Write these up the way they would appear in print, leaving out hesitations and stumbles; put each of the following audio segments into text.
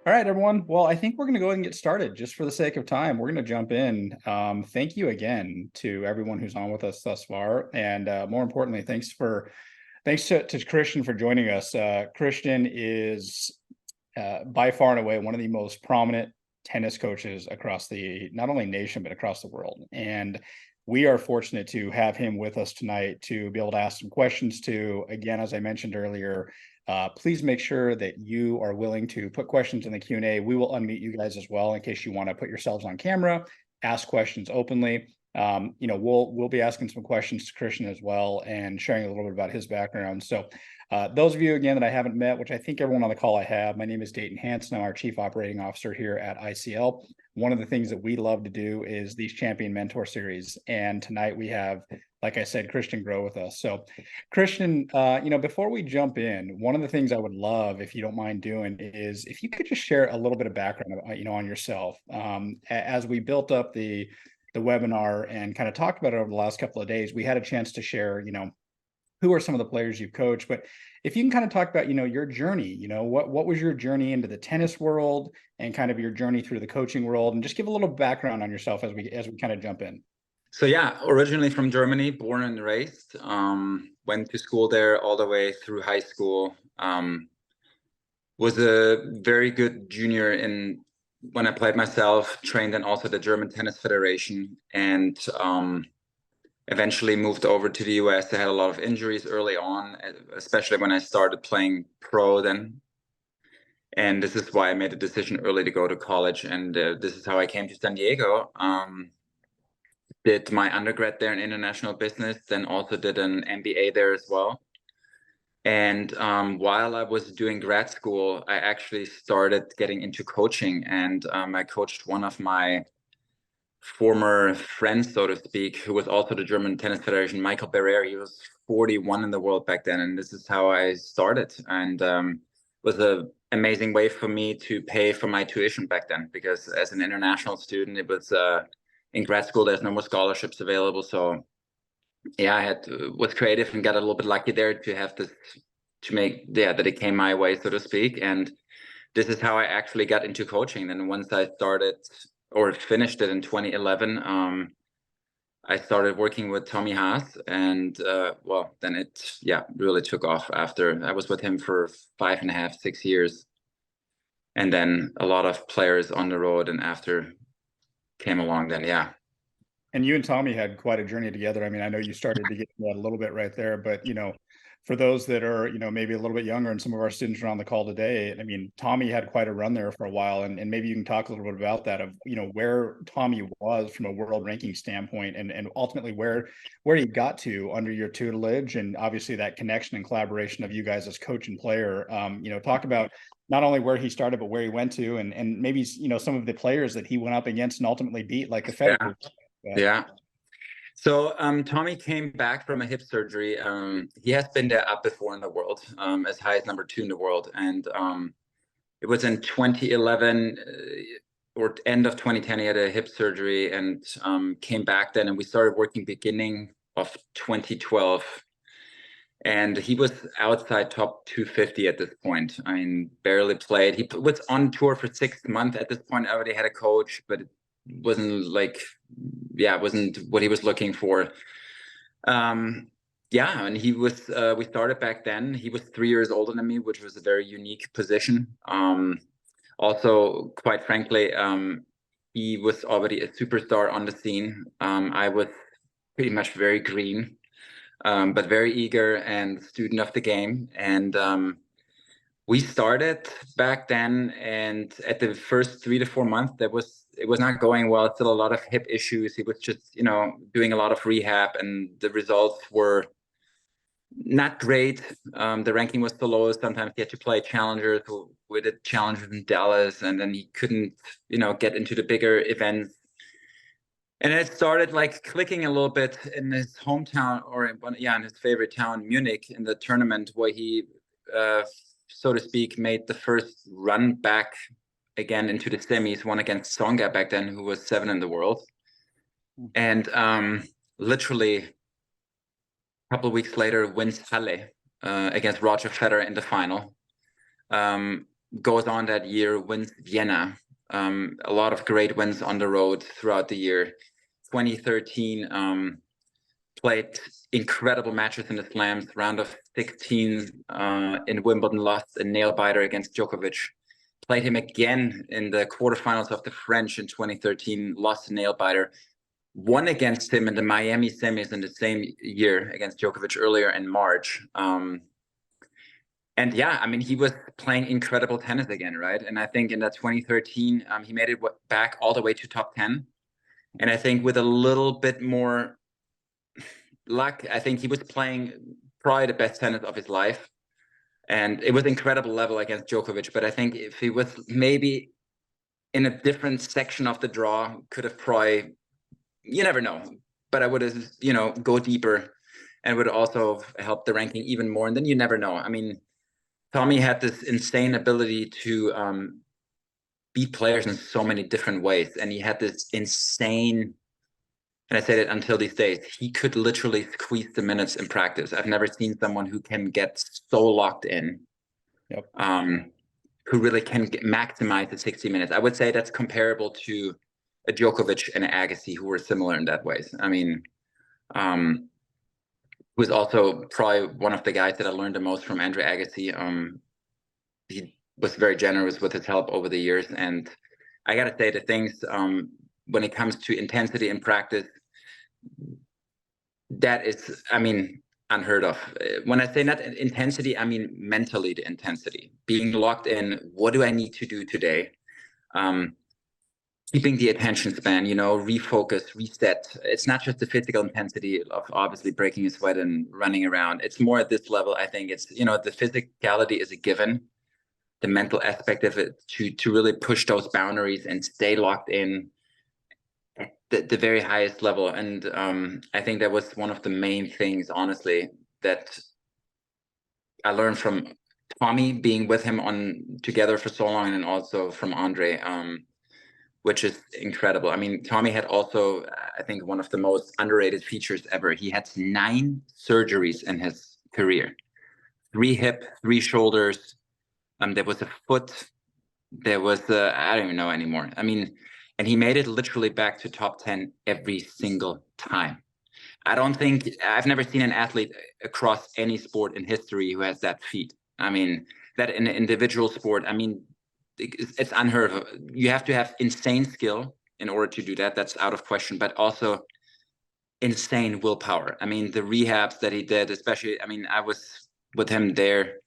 All right, everyone. Well, I think we're going to go ahead and get started just for the sake of time. We're going to jump in. Thank you again to everyone who's on with us thus far. And more importantly, thanks to Christian for joining us. Christian is by far and away one of the most prominent tennis coaches across the not only nation, but across the world. And we are fortunate to have him with us tonight to be able to ask some questions to, again, as I mentioned earlier, please make sure that you are willing to put questions in the Q&A. We will unmute you guys as well in case you want to put yourselves on camera, ask questions openly. We'll be asking some questions to Christian as well and sharing a little bit about his background. So those of you, again, that I haven't met, which I think everyone on the call I have, my name is Dayton Hanson. I'm our Chief Operating Officer here at ICL. One of the things that we love to do is these Champion Mentor Series. And tonight we have, like I said, Christian Groh with us. So Christian, before we jump in, one of the things I would love, if you don't mind doing, is if you could just share a little bit of background, on yourself. As we built up the webinar and kind of talked about it over the last couple of days, we had a chance to share, who are some of the players you've coached, but if you can kind of talk about, your journey, what was your journey into the tennis world and kind of your journey through the coaching world, and just give a little background on yourself as we kind of jump in. So yeah, originally from Germany, born and raised, went to school there all the way through high school. Was a very good junior when I played myself, trained in also the German Tennis Federation, and eventually moved over to the US. I had a lot of injuries early on, especially when I started playing pro then. And this is why I made a decision early to go to college. And this is how I came to San Diego. Did my undergrad there in international business, then also did an MBA there as well. And while I was doing grad school, I actually started getting into coaching, and I coached one of my former friends, so to speak, who was also the German Tennis Federation, Michael Barrere. He was 41 in the world back then, and this is how I started. And was an amazing way for me to pay for my tuition back then, because as an international student, it was in grad school, there's no more scholarships available. So yeah, I was creative and got a little bit lucky there to have this, that it came my way, so to speak. And this is how I actually got into coaching. And once I started or finished it in 2011, I started working with Tommy Haas, and then it really took off. After I was with him for 5.5, 6 years, and then a lot of players on the road and after came along then. And you and Tommy had quite a journey together. I mean, I know you started to get that a little bit right there, but for those that are, maybe a little bit younger, and some of our students are on the call today, I mean, Tommy had quite a run there for a while, and maybe you can talk a little bit about that, of where Tommy was from a world ranking standpoint, and ultimately where he got to under your tutelage, and obviously that connection and collaboration of you guys as coach and player. Talk about not only where he started, but where he went to, and maybe some of the players that he went up against and ultimately beat, like the Federer. Yeah. So Tommy came back from a hip surgery. He has been there up before in the world, as high as number 2 in the world. And it was in 2011 or end of 2010, he had a hip surgery and came back then. And we started working beginning of 2012. And he was outside top 250 at this point. I mean, barely played. He was on tour for 6 months at this point. I already had a coach, but it wasn't wasn't what he was looking for. And he was, we started back then. He was 3 years older than me, which was a very unique position. Also, quite frankly, he was already a superstar on the scene. I was pretty much very green, but very eager and student of the game. And we started back then, and at the first 3 to 4 months, it was not going well. Still a lot of hip issues. He was just, doing a lot of rehab, and the results were not great. The ranking was the lowest. Sometimes he had to play challengers with the challengers in Dallas, and then he couldn't, get into the bigger events. And it started like clicking a little bit in his hometown, or in his favorite town, Munich, in the tournament where he, so to speak, made the first run back again into the semis, won against Songa back then, who was 7 in the world. And literally a couple of weeks later, wins Halle against Roger Federer in the final. goes on that year, wins Vienna. A lot of great wins on the road throughout the year. 2013, played incredible matches in the slams. Round of 16 in Wimbledon, lost a nail biter against Djokovic. Played him again in the quarterfinals of the French in 2013, lost a nail biter. Won against him in the Miami semis in the same year against Djokovic earlier in March. And yeah, I mean, he was playing incredible tennis again, right? And I think in that 2013, he made it back all the way to top 10. And I think with a little bit more luck, I think he was playing probably the best tennis of his life. And it was incredible level against Djokovic. But I think if he was maybe in a different section of the draw, could have probably, you never know. But I would have, go deeper and would also help the ranking even more. And then you never know. I mean, Tommy had this insane ability to beat players in so many different ways. And he had this insane, and I say that until these days, he could literally squeeze the minutes in practice. I've never seen someone who can get so locked in, Yep. who really can maximize the 60 minutes. I would say that's comparable to a Djokovic and Agassi, who were similar in that ways. I mean, was also probably one of the guys that I learned the most from Andre Agassi. He was very generous with his help over the years. And I got to say the things when it comes to intensity in practice, that is, I mean, unheard of. When I say not intensity, I mean mentally the intensity. Being locked in, what do I need to do today? Keeping the attention span, refocus, reset. It's not just the physical intensity of obviously breaking a sweat and running around. It's more at this level. I think it's, the physicality is a given. The mental aspect of it to really push those boundaries and stay locked in at the very highest level. And I think that was one of the main things, honestly, that I learned from Tommy, being with him together for so long, and also from Andre. Which is incredible. I mean, Tommy had also, I think, one of the most underrated features ever. He had 9 surgeries in his career. 3 hip, 3 shoulders. There was a foot. There was, I don't even know anymore. I mean, and he made it literally back to top 10 every single time. I've never seen an athlete across any sport in history who has that feat. I mean, that in an individual sport, I mean, it's unheard of. You have to have insane skill in order to do that. That's out of question, but also insane willpower. I mean, the rehabs that he did, especially, I mean, I was with him there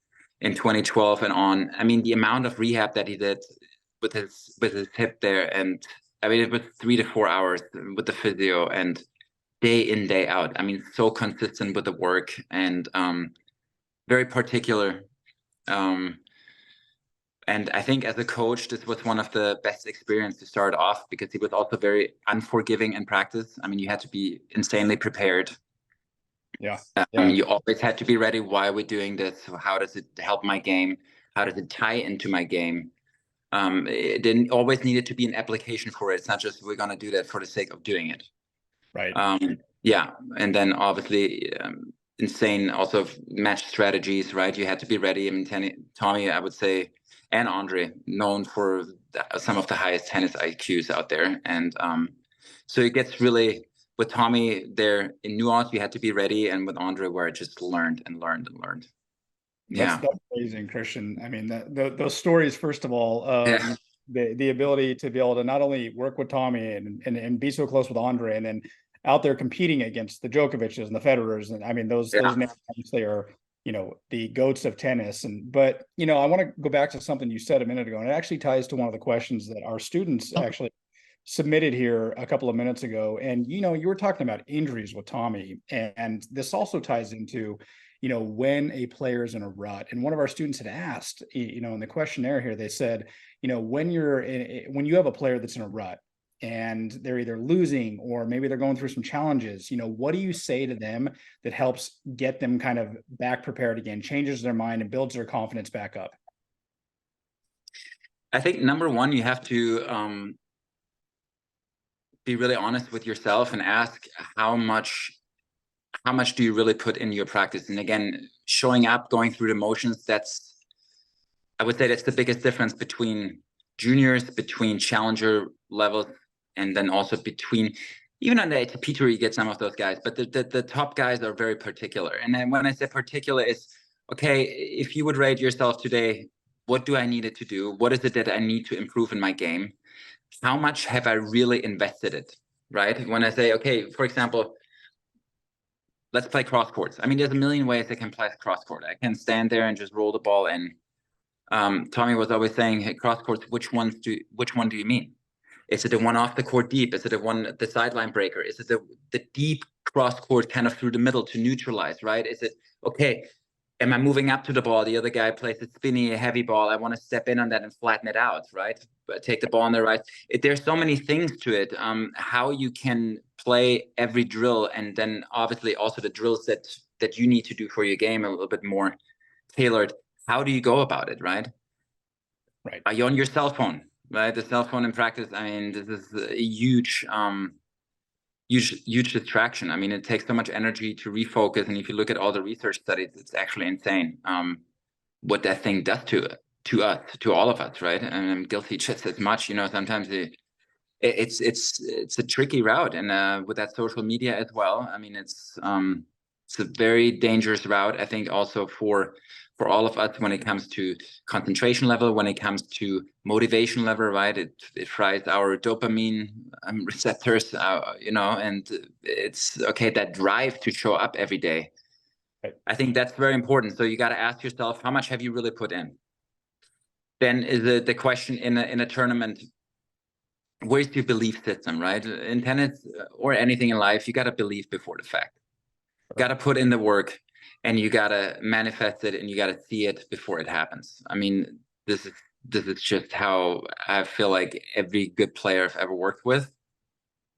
in 2012 and on. I mean, the amount of rehab that he did with his hip there, and I mean, it was 3 to 4 hours with the physio and day in, day out. I mean, so consistent with the work and very particular. And I think as a coach, this was one of the best experiences to start off, because he was also very unforgiving in practice. I mean, you had to be insanely prepared. Yeah. You always had to be ready. Why are we doing this? How does it help my game? How does it tie into my game? It didn't always needed to be an application for it. It's not just we're going to do that for the sake of doing it. Right. Yeah. And then obviously insane also match strategies, right? You had to be ready. I mean, Tommy, I would say, and Andre, known for some of the highest tennis IQs out there. And so it gets really, with Tommy there in nuance, you had to be ready. And with Andre, where I just learned and learned and learned. Yeah. That's amazing, Christian. I mean, those stories, first of all, of the ability to be able to not only work with Tommy and be so close with Andre, and then out there competing against the Djokovic's and the Federers. And I mean, those names, they are, the goats of tennis. But, I want to go back to something you said a minute ago, and it actually ties to one of the questions that our students actually submitted here a couple of minutes ago. And, you were talking about injuries with Tommy, and this also ties into, when a player is in a rut. And one of our students had asked, in the questionnaire here, they said, when you have a player that's in a rut and they're either losing or maybe they're going through some challenges, what do you say to them that helps get them kind of back prepared again, changes their mind and builds their confidence back up? I think number one, you have to be really honest with yourself and ask how much do you really put in your practice? And again, showing up, going through the motions, that's I would say that's the biggest difference between juniors, between challenger levels, and then also between even on the ATP tour, you get some of those guys, but the top guys are very particular. And then when I say particular, is okay, if you would rate yourself today, what do I need it to do? What is it that I need to improve in my game? How much have I really invested it? Right? When I say, okay, for example, let's play cross courts. I mean, there's a million ways I can play cross court. I can stand there and just roll the ball in. Tommy was always saying, "Hey, cross courts. Which one do you mean? Is it the one off the court deep? Is it the sideline breaker? Is it the deep cross court kind of through the middle to neutralize? Right? Is it okay? Am I moving up to the ball? The other guy plays a spinny, a heavy ball. I want to step in on that and flatten it out, right? But take the ball on the right. There's so many things to it. How you can play every drill, and then obviously also the drills that you need to do for your game a little bit more tailored. How do you go about it, right? Right. Are you on your cell phone, right? The cell phone in practice, I mean, this is a huge distraction. I mean, it takes so much energy to refocus. And if you look at all the research studies, it's actually insane what that thing does to us, to all of us, right? And I'm guilty just as much. Sometimes it's a tricky route, and with that social media as well. I mean, it's a very dangerous route. I think also for all of us when it comes to concentration level, when it comes to motivation level, right? It fries our dopamine receptors, and it's okay, that drive to show up every day. Right. I think that's very important. So you got to ask yourself, how much have you really put in? Then is the question in a tournament, where's your belief system, right? In tennis or anything in life, you got to believe before the fact. Got to put in the work, and you got to manifest it, and you got to see it before it happens. I mean, this is just how I feel like every good player I've ever worked with,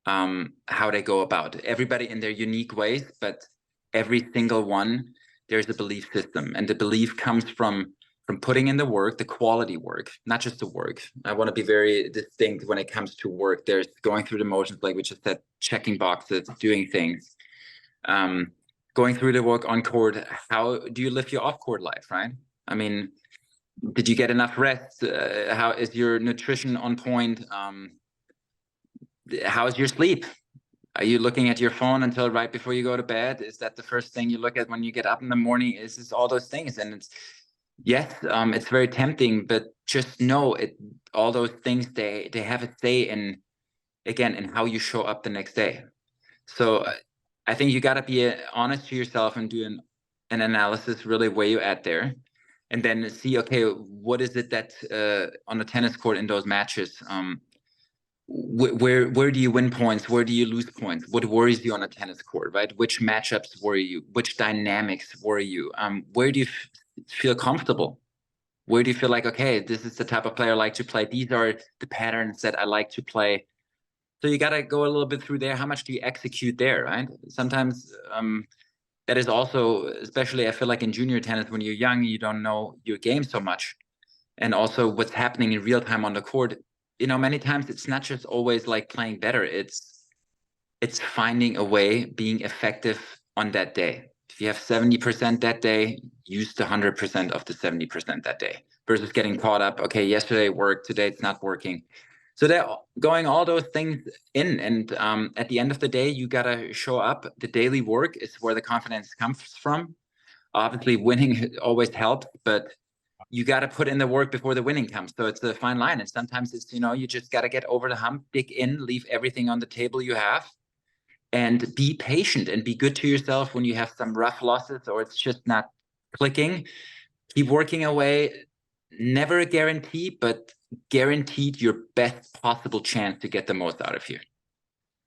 how they go about it. Everybody in their unique ways, but every single one, there's a belief system, and the belief comes from putting in the work, the quality work, not just the work. I want to be very distinct when it comes to work. There's going through the motions, like we just said, checking boxes, doing things. Going through the work on court, how do you live your off-court life, right? I mean, did you get enough rest? How is your nutrition on point? How is your sleep? Are you looking at your phone until right before you go to bed? Is that the first thing you look at when you get up in the morning? Is this all those things? And it's very tempting, but just know all those things, they have a say in how you show up the next day. So I think you got to be honest to yourself and do an analysis, really where you're at there, and then see, okay, what is it that on the tennis court in those matches, where do you win points? Where do you lose points? What worries you on a tennis court, right? Which matchups worry you? Which dynamics worry you? Where do you feel comfortable? Where do you feel like, okay, this is the type of player I like to play. These are the patterns that I like to play. So you got to go a little bit through there. How much do you execute there, right? Sometimes that is also, especially I feel like in junior tennis, when you're young, you don't know your game so much. And also what's happening in real time on the court. Many times it's not just always like playing better. It's finding a way, being effective on that day. If you have 70% that day, use the 100% of the 70% that day versus getting caught up. Okay, yesterday it worked, today it's not working. So they're going all those things in. And at the end of the day, you got to show up. The daily work is where the confidence comes from. Obviously, winning always helps, but you got to put in the work before the winning comes. So it's a fine line. And sometimes it's, you just got to get over the hump, dig in, leave everything on the table you have, and be patient and be good to yourself when you have some rough losses or it's just not clicking. Keep working away. Never a guarantee, but guaranteed your best possible chance to get the most out of you.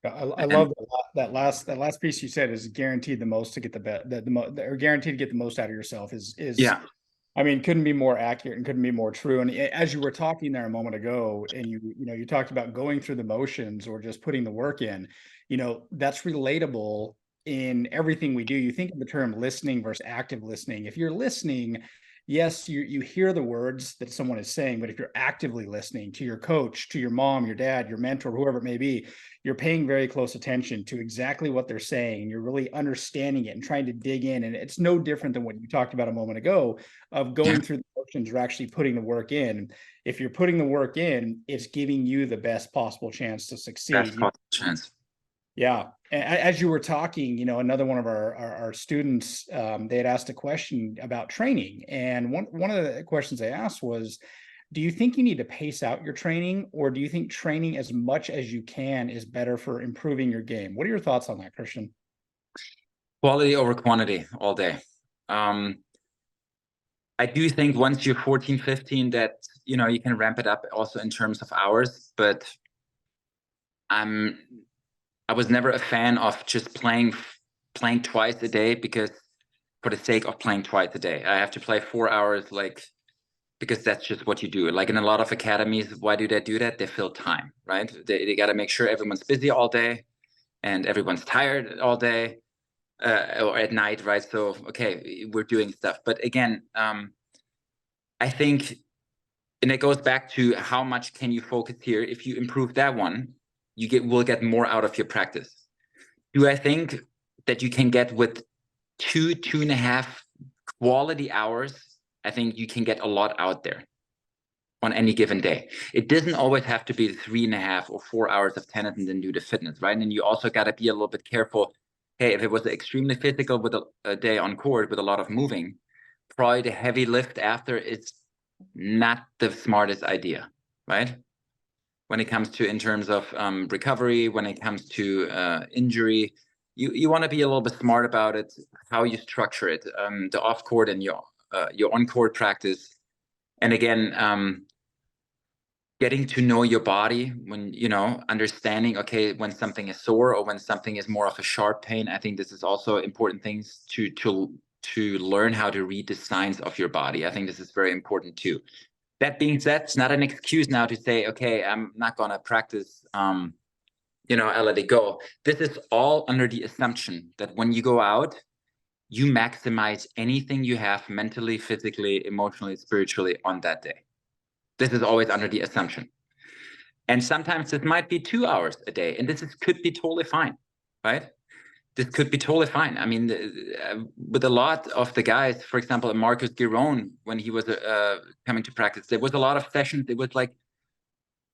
I love that last piece you said is guaranteed the most to get or guaranteed to get the most out of yourself is Yeah. I mean, couldn't be more accurate and couldn't be more true. And as you were talking there a moment ago, and you talked about going through the motions or just putting the work in, that's relatable in everything we do. You think of the term listening versus active listening. If you're listening, yes, you hear the words that someone is saying, but if you're actively listening to your coach, to your mom, your dad, your mentor, whoever it may be, you're paying very close attention to exactly what they're saying. You're really understanding it and trying to dig in. And it's no different than what you talked about a moment ago of going through the portions are actually putting the work in. If you're putting the work in, it's giving you the best possible chance to best succeed. possible chance. Yeah. As you were talking, another one of our students, they had asked a question about training. And one of the questions they asked was, do you think you need to pace out your training, or do you think training as much as you can is better for improving your game? What are your thoughts on that, Christian? Quality over quantity all day. I do think once you're 14, 15, that, you can ramp it up also in terms of hours, but I was never a fan of just playing twice a day because for the sake of playing twice a day. I have to play 4 hours, because that's just what you do. Like in a lot of academies, why do they do that? They fill time, right? They got to make sure everyone's busy all day and everyone's tired all day or at night, right? So, okay, we're doing stuff. But again, I think, and it goes back to how much can you focus here? If you improve that one, will get more out of your practice. Do I think that you can get with 2.5 quality hours? I think you can get a lot out there on any given day. It doesn't always have to be 3.5 or 4 hours of tennis and then do the fitness, right? And you also got to be a little bit careful. Hey, if it was extremely physical with a day on court with a lot of moving, probably the heavy lift after is not the smartest idea, right? When it comes to in terms of recovery, when it comes to injury, you want to be a little bit smart about it, how you structure it, the off court and your on court practice. And again, getting to know your body, when understanding, okay, when something is sore or when something is more of a sharp pain. I think this is also important things to learn how to read the signs of your body. I think this is very important too. That being said, it's not an excuse now to say, okay, I'm not gonna practice, I let it go. This is all under the assumption that when you go out, you maximize anything you have mentally, physically, emotionally, spiritually on that day. This is always under the assumption. And sometimes it might be 2 hours a day, and could be totally fine, right? This could be totally fine. I mean, with a lot of the guys, for example, Marcus Giron, when he was coming to practice, there was a lot of sessions. It was like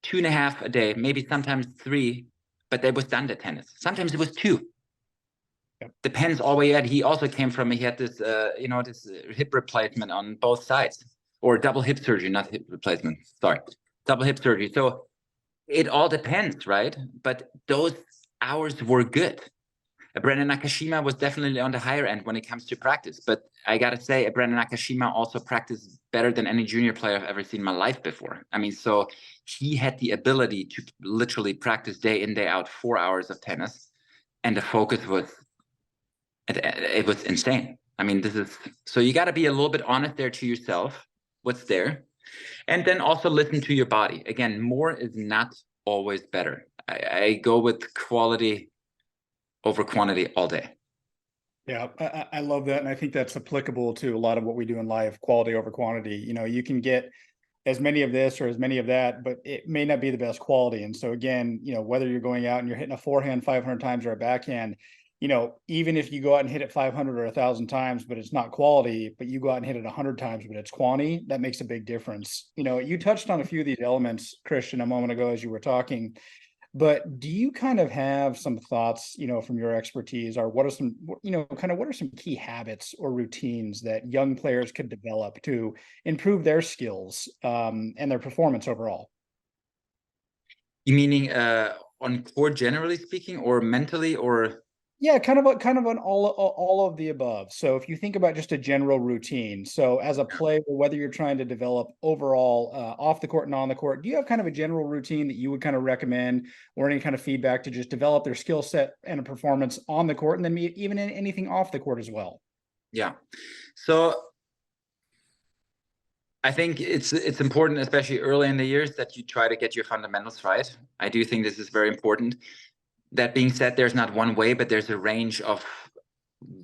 2.5 a day, maybe sometimes 3, but they was done the tennis. Sometimes it was 2. Yep. Depends all way at. He also came from, he had this, this hip replacement on both sides, or double hip surgery, not hip replacement. Sorry, double hip surgery. So it all depends, right? But those hours were good. Brandon Nakashima was definitely on the higher end when it comes to practice. But I got to say, Brandon Nakashima also practiced better than any junior player I've ever seen in my life before. I mean, so he had the ability to literally practice day in, day out, 4 hours of tennis. And the focus was, it was insane. I mean, so you got to be a little bit honest there to yourself, what's there. And then also listen to your body. Again, more is not always better. I go with quality over quantity all day. Yeah, I love that. And I think that's applicable to a lot of what we do in life, quality over quantity. You can get as many of this or as many of that, but it may not be the best quality. And so again, whether you're going out and you're hitting a forehand 500 times or a backhand, even if you go out and hit it 500 or 1,000 times, but it's not quality, but you go out and hit it 100 times, but it's quantity, that makes a big difference. You touched on a few of these elements, Christian, a moment ago as you were talking. But do you kind of have some thoughts, from your expertise, or what are some key habits or routines that young players could develop to improve their skills and their performance overall? You meaning on court generally speaking, or mentally, or? Yeah, kind of an all of the above. So if you think about just a general routine, so as a player, whether you're trying to develop overall off the court and on the court, do you have kind of a general routine that you would kind of recommend, or any kind of feedback to just develop their skill set and a performance on the court, and then even in anything off the court as well? Yeah. So I think it's important, especially early in the years, that you try to get your fundamentals right. I do think this is very important. That being said, there's not one way, but there's a range of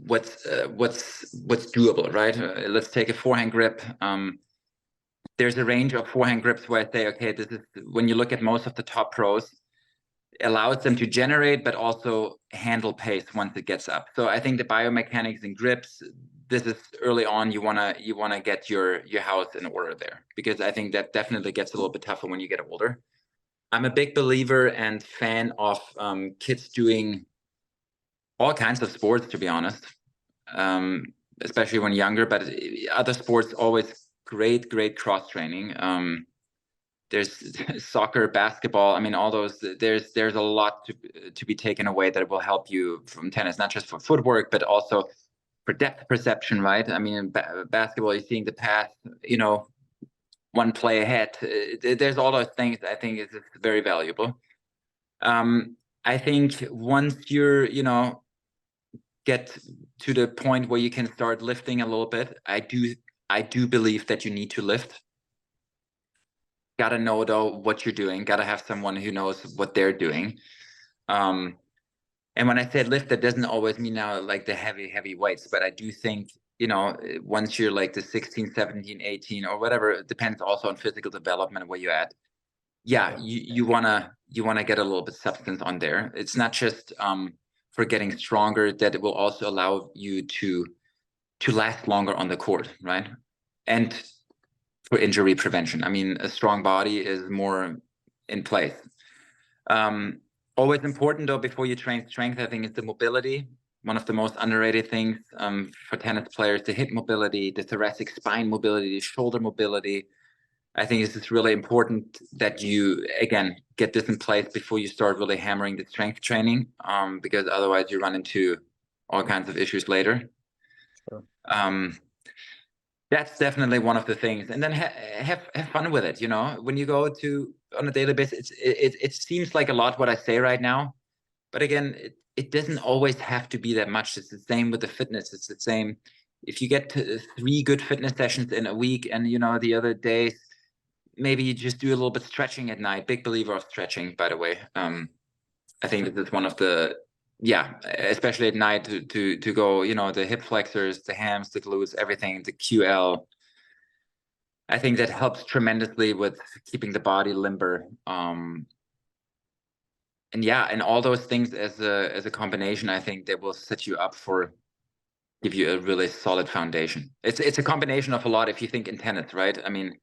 what's doable, right? Let's take a forehand grip. There's a range of forehand grips where I say, okay, this is, when you look at most of the top pros, it allows them to generate, but also handle pace once it gets up. So I think the biomechanics and grips, this is early on. You wanna get your house in order there, because I think that definitely gets a little bit tougher when you get older. I'm a big believer and fan of kids doing all kinds of sports, to be honest, um, especially when younger. But other sports always great cross training. There's soccer, basketball. I mean, all those. There's a lot to be taken away that will help you from tennis, not just for footwork, but also for depth perception, right? I mean, in basketball, you're seeing the path, one play ahead. There's all those things. I think is very valuable. I think once you're, get to the point where you can start lifting a little bit, I do believe that you need to lift. Gotta know though what you're doing. Gotta have someone who knows what they're doing. And when I say lift, that doesn't always mean now like the heavy weights, but I do think, once you're like the 16, 17, 18 or whatever, it depends also on physical development where you're at. Yeah, you wanna get a little bit substance on there. It's not just for getting stronger, that it will also allow you to last longer on the court, right? And for injury prevention. I mean, a strong body is more in place. Always important though, before you train strength, I think, is the mobility. One of the most underrated things for tennis players: the hip mobility, the thoracic spine mobility, the shoulder mobility. I think it's really important that you, again, get this in place before you start really hammering the strength training, because otherwise you run into all kinds of issues later. Sure. That's definitely one of the things. And then have fun with it. When you go to on a daily basis, it seems like a lot what I say right now, but again, it doesn't always have to be that much. It's the same with the fitness. It's the same if you get to 3 good fitness sessions in a week, and the other days maybe you just do a little bit stretching at night. Big believer of stretching, by the way. I think this is one of the, especially at night, to go, the hip flexors, the hams, the glutes, everything, the QL. I think that helps tremendously with keeping the body limber. And all those things as a combination, I think they will set you up for, give you a really solid foundation. It's a combination of a lot. If you think in tennis, right? I mean,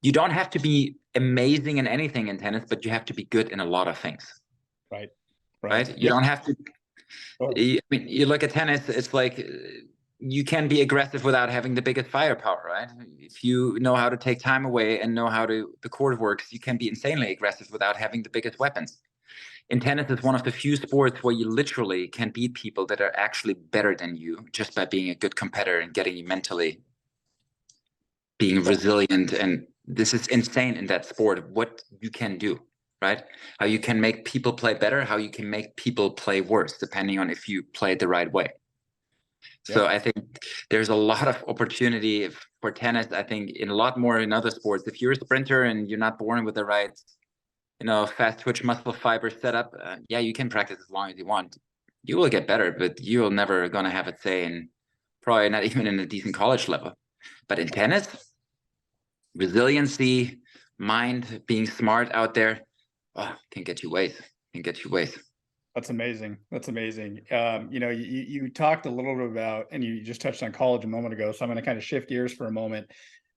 you don't have to be amazing in anything in tennis, but you have to be good in a lot of things. Right? You don't have to. Sure. I mean, you look at tennis, it's like you can be aggressive without having the biggest firepower, right? If you know how to take time away and know how the court works, you can be insanely aggressive without having the biggest weapons. In tennis, it's one of the few sports where you literally can beat people that are actually better than you just by being a good competitor and getting you mentally, being resilient. And this is insane in that sport, what you can do, right? How you can make people play better, how you can make people play worse, depending on if you play the right way. So I think there's a lot of opportunity for tennis, I think, in a lot more in other sports. If you're a sprinter and you're not born with the right, fast twitch muscle fiber setup, you can practice as long as you want. You will get better, but you're never going to have a say in, probably not even in a decent college level. But in tennis, resiliency, mind, being smart out there, can get you ways. That's amazing. You talked a little bit about, and you just touched on college a moment ago. So I'm going to kind of shift gears for a moment,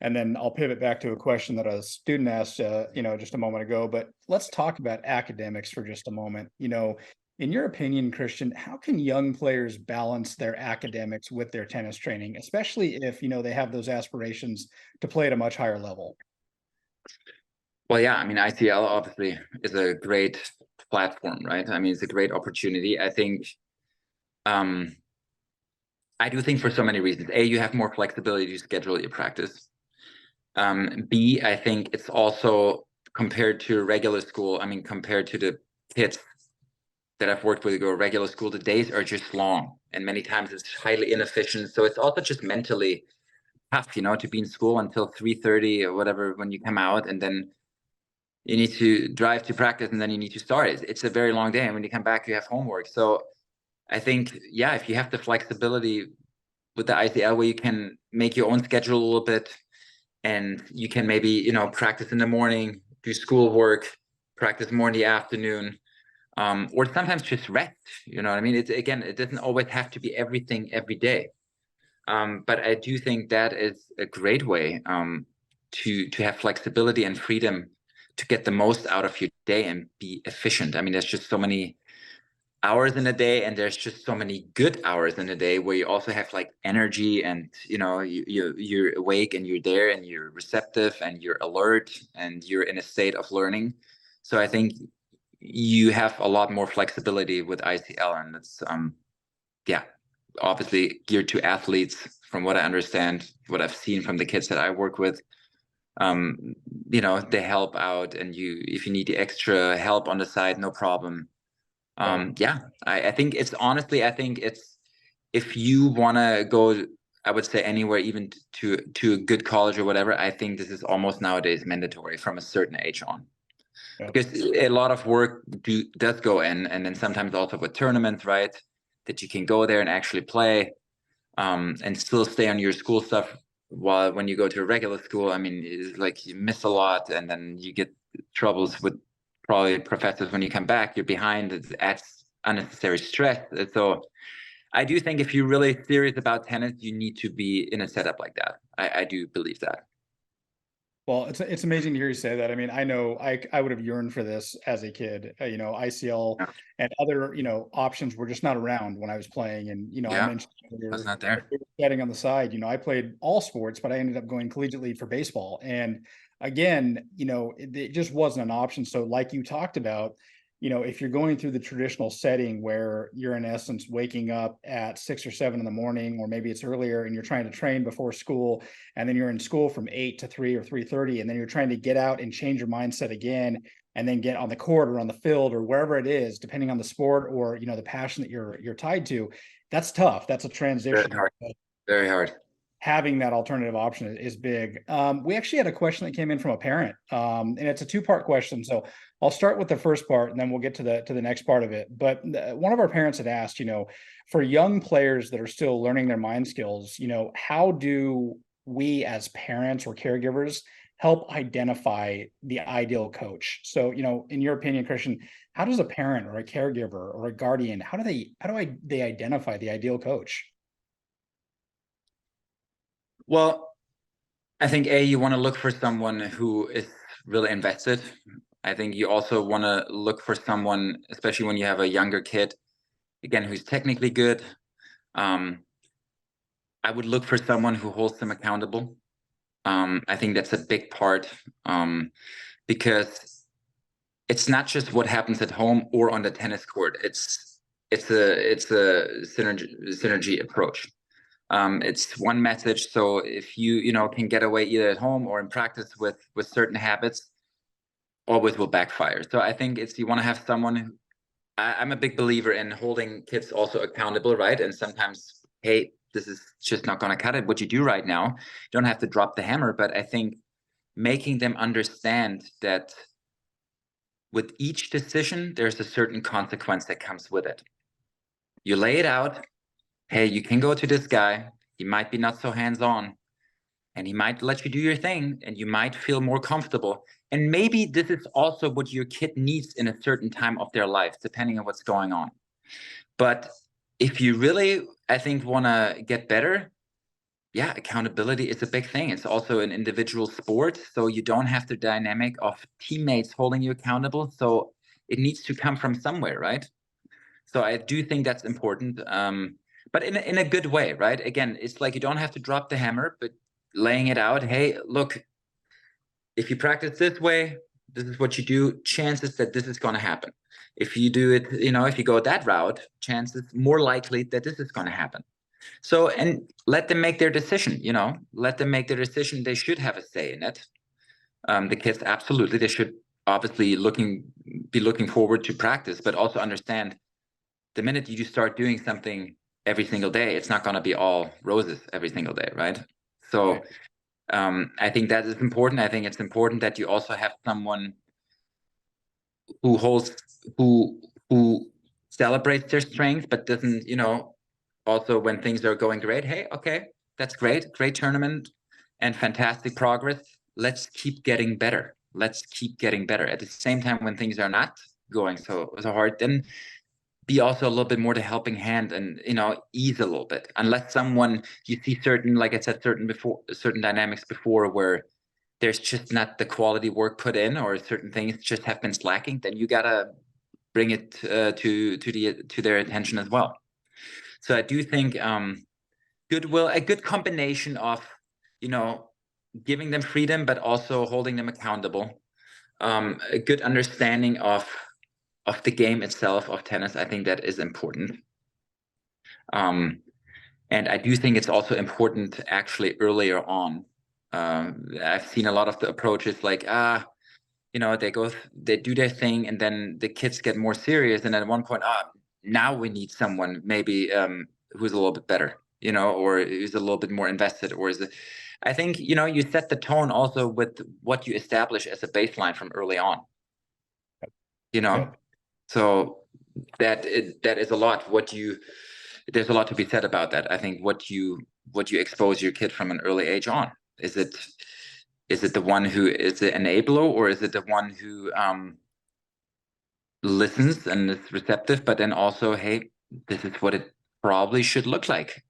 and then I'll pivot back to a question that a student asked, just a moment ago. But let's talk about academics for just a moment. In your opinion, Christian, how can young players balance their academics with their tennis training, especially if, they have those aspirations to play at a much higher level? Well, I mean, ICL obviously is a great platform, right? I mean, it's a great opportunity. I think, I do think for so many reasons. A, you have more flexibility to schedule your practice. B, I think it's also, compared to regular school, I mean, compared to the kids that I've worked with who go regular school, the days are just long, and many times it's highly inefficient. So it's also just mentally tough, to be in school until 3:30 or whatever when you come out, and then you need to drive to practice, and then you need to start. It's a very long day, and when you come back, you have homework. So I think, if you have the flexibility with the ICL where you can make your own schedule a little bit, and you can maybe, practice in the morning, do schoolwork, practice more in the afternoon, or sometimes just rest. You know what I mean? It doesn't always have to be everything every day. But I do think that is a great way to have flexibility and freedom to get the most out of your day and be efficient. I mean, there's just so many hours in a day, and there's just so many good hours in a day where you also have like energy, and you're awake and you're there and you're receptive and you're alert and you're in a state of learning. So I think you have a lot more flexibility with ICL, and it's yeah, obviously geared to athletes from what I understand, what I've seen from the kids that I work with. They help out, and if you need the extra help on the side, no problem. Right. Yeah, I think it's honestly, I think it's, if you want to go, I would say anywhere, even to a good college or whatever, I think this is almost nowadays mandatory from a certain age on, Yep. because a lot of work does go in, and then sometimes also with tournaments, right? That you can go there and actually play, and still stay on your school stuff. While when you go to a regular school, I mean, it's like you miss a lot, and then you get troubles with probably professors when you come back. You're behind. It adds unnecessary stress. So I do think if you're really serious about tennis, you need to be in a setup like that. I do believe that. Well, it's amazing to hear you say that. I mean, I know I would have yearned for this as a kid. ICL Yeah, and other, options were just not around when I was playing. And, I yeah, mentioned that's earlier, not there. betting on the side, I played all sports, but I ended up going collegiately for baseball. And again, it just wasn't an option. So like you talked about, if you're going through the traditional setting where you're in essence waking up at 6 or 7 in the morning, or maybe it's earlier, and you're trying to train before school, and then you're in school from 8 to 3 or 3:30, and then you're trying to get out and change your mindset again, and then get on the court or on the field or wherever it is, depending on the sport or the passion that you're tied to. That's tough. That's a Very transition. hard. Very hard. Having that alternative option is big. We actually had a question that came in from a parent, and it's a two-part question. So I'll start with the first part, and then we'll get to the next part of it. But one of our parents had asked, for young players that are still learning their mind skills, how do we as parents or caregivers help identify the ideal coach? So, in your opinion, Christian, how does a parent or a caregiver or a guardian, how do they identify the ideal coach? Well, I think you want to look for someone who is really invested. I think you also want to look for someone, especially when you have a younger kid, again, who's technically good. Um, I would look for someone who holds them accountable. I think that's a big part, because it's not just what happens at home or on the tennis court. It's a synergy approach. It's one message. So if you can get away either at home or in practice with certain habits, always will backfire. So I think it's, you want to have someone who, I'm a big believer in holding kids also accountable, right? And sometimes, hey, this is just not going to cut it. What you do right now, you don't have to drop the hammer. But I think making them understand that with each decision, there's a certain consequence that comes with it. You lay it out. Hey, you can go to this guy. He might be not so hands-on, and he might let you do your thing, and you might feel more comfortable. And maybe this is also what your kid needs in a certain time of their life, depending on what's going on. But if you really, I think, want to get better, yeah, accountability is a big thing. It's also an individual sport, so you don't have the dynamic of teammates holding you accountable. So it needs to come from somewhere, right? So I do think that's important, but in a good way, right? Again, it's like you don't have to drop the hammer, but laying it out. Hey, look, if you practice this way, this is what you do. Chances that this is going to happen. If you do it, if you go that route, chances more likely that this is going to happen. So, and let them make their decision. Let them make their decision. They should have a say in it. The kids, absolutely, they should obviously be looking forward to practice, but also understand the minute you start doing something every single day, it's not going to be all roses every single day, right? Right. So I think that is important. I think it's important that you also have someone who holds, who who celebrates their strengths, but doesn't, also when things are going great, hey, okay, that's great tournament and fantastic progress. Let's keep getting better. Let's keep getting better. At the same time, when things are not going so hard, then be also a little bit more the helping hand and, ease a little bit. Unless someone, you see certain, like I said, certain dynamics before where there's just not the quality work put in, or certain things just have been slacking, then you gotta bring it to their attention as well. So I do think a good combination of, giving them freedom, but also holding them accountable. A good understanding of the game itself of tennis, I think that is important. And I do think it's also important actually earlier on. I've seen a lot of the approaches like, they do their thing, and then the kids get more serious. And at one point, now we need someone maybe who's a little bit better, or who's a little bit more invested, or is it, I think, you set the tone also with what you establish as a baseline from early on, Yep. so that is a lot. There's a lot to be said about that. I think what you expose your kid from an early age on. Is it the one who is the enabler, or is it the one who listens and is receptive, but then also, hey, this is what it probably should look like.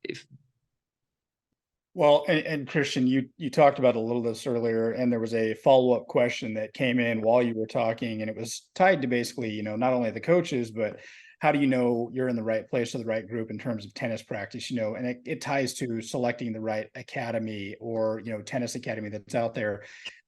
Well, and Christian, you talked about a little of this earlier, and there was a follow-up question that came in while you were talking, and it was tied to basically, not only the coaches, but how do you know you're in the right place or the right group in terms of tennis practice, and it ties to selecting the right academy or, tennis academy that's out there.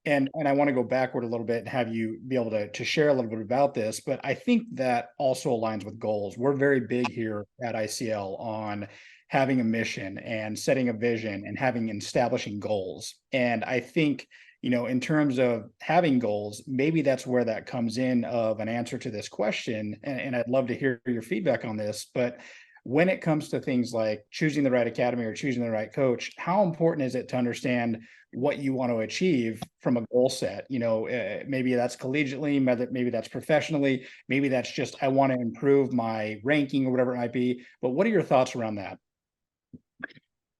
And I want to go backward a little bit and have you be able to share a little bit about this, but I think that also aligns with goals. We're very big here at ICL on having a mission and setting a vision and establishing goals. And I think, in terms of having goals, maybe that's where that comes in of an answer to this question. And I'd love to hear your feedback on this. But when it comes to things like choosing the right academy or choosing the right coach, how important is it to understand what you want to achieve from a goal set? Maybe that's collegiately, maybe that's professionally, maybe that's just, I want to improve my ranking or whatever it might be. But what are your thoughts around that?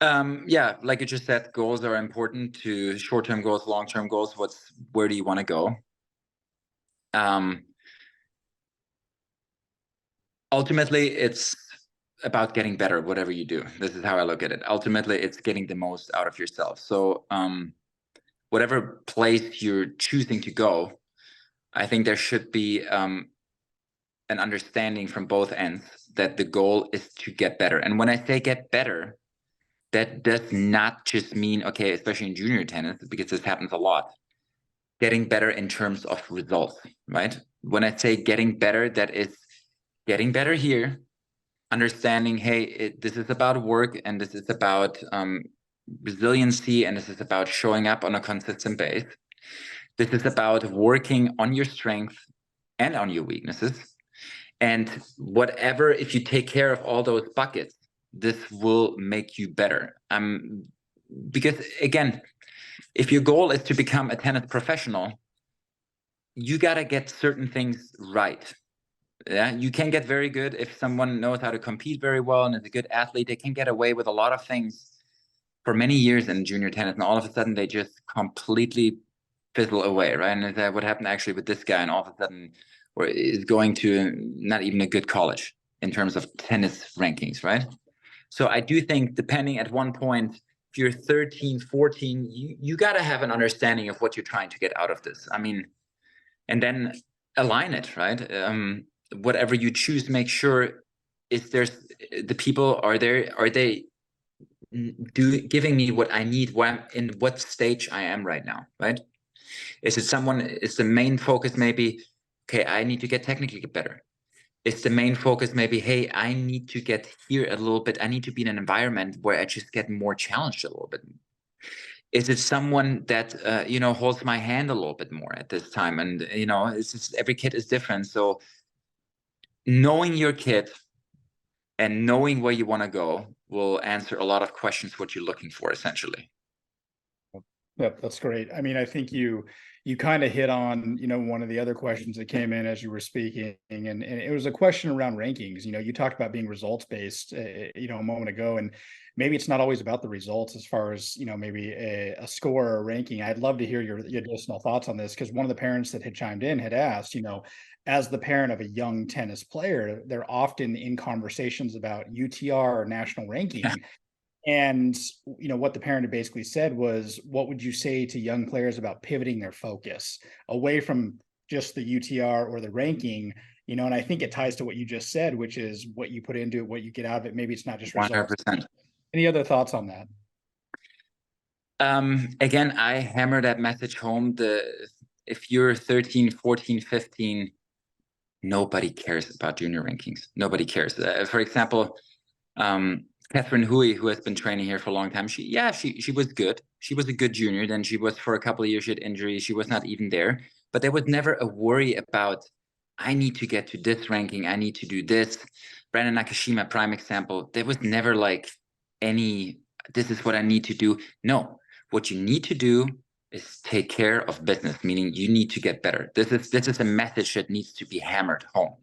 Yeah, like you just said, goals are important to short-term goals, long-term goals. Where do you want to go? Ultimately, it's about getting better, whatever you do. This is how I look at it. Ultimately, it's getting the most out of yourself. So, whatever place you're choosing to go, I think there should be an understanding from both ends that the goal is to get better. And when I say get better, that does not just mean, okay, especially in junior tennis, because this happens a lot, getting better in terms of results, right? When I say getting better, that is getting better here, understanding, hey, this is about work, and this is about resiliency, and this is about showing up on a consistent base. This is about working on your strengths and on your weaknesses. And whatever, if you take care of all those buckets, this will make you better. Because again, if your goal is to become a tennis professional, you got to get certain things right. Yeah, you can get very good if someone knows how to compete very well and is a good athlete. They can get away with a lot of things for many years in junior tennis, and all of a sudden they just completely fizzle away, right? And that what happened actually with this guy, and all of a sudden, or is going to not even a good college in terms of tennis rankings, right? So I do think, depending at one point, if you're 13, 14, you got to have an understanding of what you're trying to get out of this. I mean, and then align it, right? Whatever you choose, make sure there's the people, are they giving me what I need, in what stage I am right now, right? Is the main focus maybe, okay, I need to get technically better? Is the main focus maybe, hey, I need to get here a little bit, I need to be in an environment where I just get more challenged a little bit? Is it someone that holds my hand a little bit more at this time? And it's just, every kid is different. So knowing your kid and knowing where you want to go will answer a lot of questions, what you're looking for, essentially. Yep, that's great. I mean, I think you kind of hit on, one of the other questions that came in as you were speaking, and it was a question around rankings. You talked about being results based, a moment ago, and maybe it's not always about the results as far as, maybe a score or a ranking. I'd love to hear your additional thoughts on this, because one of the parents that had chimed in had asked, as the parent of a young tennis player, they're often in conversations about UTR or national ranking. And what the parent had basically said was, what would you say to young players about pivoting their focus away from just the UTR or the ranking? And I think it ties to what you just said, which is what you put into it, what you get out of it. Maybe it's not just results. 100%. Any other thoughts on that? Again, I hammer that message home. If you're 13, 14, 15, nobody cares about junior rankings. Nobody cares. For example, Catherine Hui, who has been training here for a long time, she was good. She was a good junior. Then she was, for a couple of years, she had injuries. She was not even there. But there was never a worry about, I need to get to this ranking. I need to do this. Brandon Nakashima, prime example. There was never like this is what I need to do. No, what you need to do is take care of business, meaning you need to get better. This is a message that needs to be hammered home,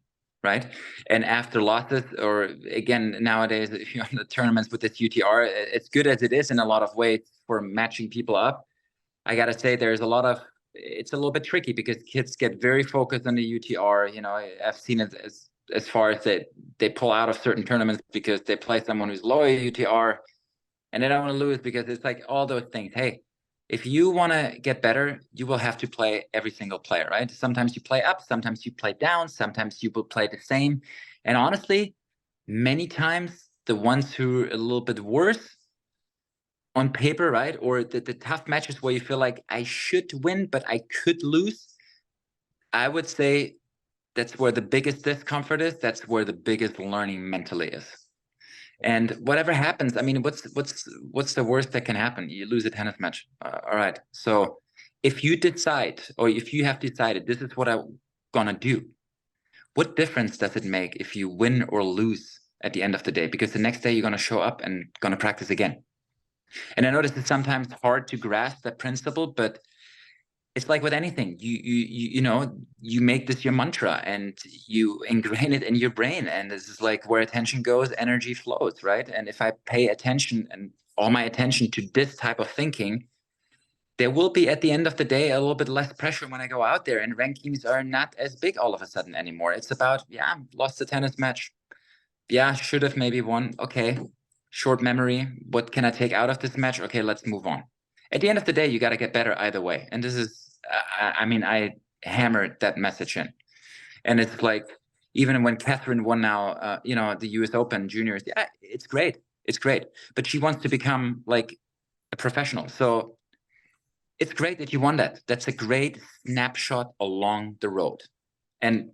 right? And after losses, or again, nowadays, if you're in the tournaments with this UTR, it's good as it is in a lot of ways for matching people up. I gotta say, it's a little bit tricky because kids get very focused on the UTR. I've seen it as far as they pull out of certain tournaments because they play someone who's low UTR, and they don't want to lose, because it's like all those things. Hey, if you want to get better, you will have to play every single player, right? Sometimes you play up, sometimes you play down, sometimes you will play the same. And honestly, many times the ones who are a little bit worse on paper, right? Or the tough matches where you feel like I should win, but I could lose. I would say that's where the biggest discomfort is. That's where the biggest learning mentally is. And whatever happens, I mean, what's the worst that can happen? You lose a tennis match. All right. So if you decide, or if you have decided, this is what I'm gonna do, what difference does it make if you win or lose at the end of the day? Because the next day you're gonna show up and gonna practice again. And I know this is sometimes hard to grasp that principle, but it's like with anything, you make this your mantra and you ingrain it in your brain, and this is like where attention goes, energy flows, right? And if I pay attention and all my attention to this type of thinking, there will be, at the end of the day, a little bit less pressure when I go out there, and rankings are not as big all of a sudden anymore. It's about, lost a tennis match, should have maybe won, okay, short memory, what can I take out of this match? Okay, let's move on. At the end of the day, you got to get better either way. And this is, I hammered that message in. And it's like, even when Catherine won now, the US Open juniors, it's great. It's great. But she wants to become like a professional. So it's great that you won that. That's a great snapshot along the road, and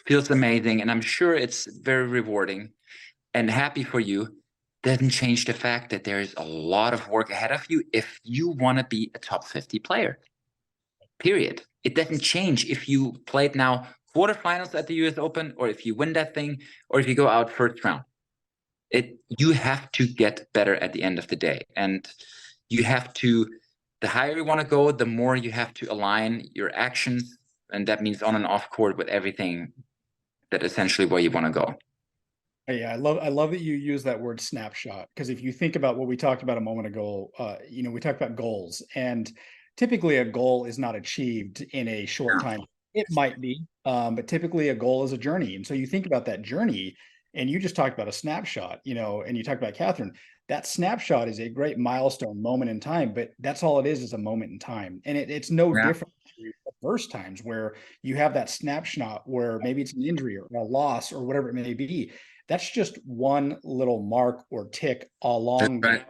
feels amazing. And I'm sure it's very rewarding and happy for you. Doesn't change the fact that there is a lot of work ahead of you if you want to be a top 50 player. Period. It doesn't change if you played now quarterfinals at the US Open, or if you win that thing, or if you go out first round. You have to get better at the end of the day. And you have to, the higher you want to go, the more you have to align your actions. And that means on and off court with everything that essentially where you want to go. Yeah, I love that you use that word snapshot, because if you think about what we talked about a moment ago, we talked about goals, and typically a goal is not achieved in a short time. It might be, but typically a goal is a journey. And so you think about that journey, and you just talked about a snapshot, and you talked about Catherine. That snapshot is a great milestone moment in time, but that's all it is a moment in time. And it's no Yeah. different than first times where you have that snapshot where maybe it's an injury or a loss or whatever it may be. That's just one little mark or tick along the way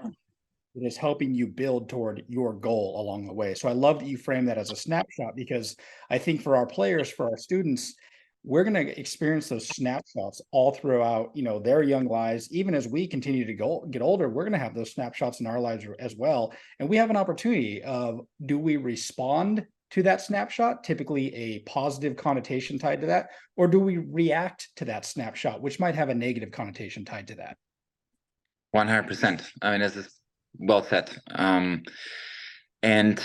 that is helping you build toward your goal along the way. So I love that you frame that as a snapshot, because I think for our players, for our students, we're going to experience those snapshots all throughout, their young lives. Even as we continue to get older, we're going to have those snapshots in our lives as well. And we have an opportunity of, do we respond to that snapshot, typically a positive connotation tied to that, or do we react to that snapshot, which might have a negative connotation tied to that? 100%. I mean, this is well said. And